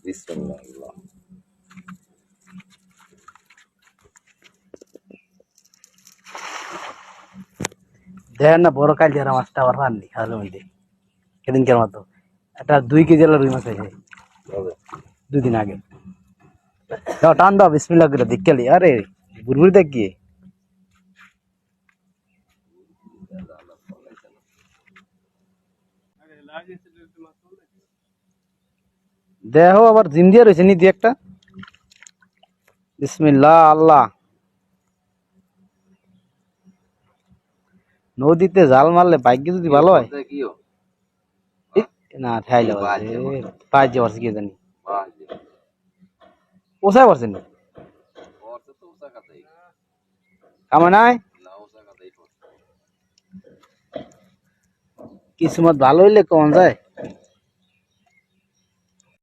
বিসমিল্লাহ। দেখেন না বড় কালজারা মাছটা আবার রান্নি খাওয়ার মধ্যে সেদিনকার মতো একটা 2 কেজি রুই মাছ হয়েছে তবে 2 দিন আগে। দাও টান দাও বিসমিল্লাহ করে দেখলি আরে বুড়বুড়ি দেখ গিয়ে দেখো আবার জিম দিয়ে রয়েছে নি দিয়ে একটা বিসমিল্লাহ আল্লাহ। নদীতে জাল মারলে ভাগ্য যদি ভালো হয় কিও না থাইলে পাঁচ যে পারছে কি জানি পোষায় পারছেন না কামা নাই কিসমত ভালো হইলে কমন যায়।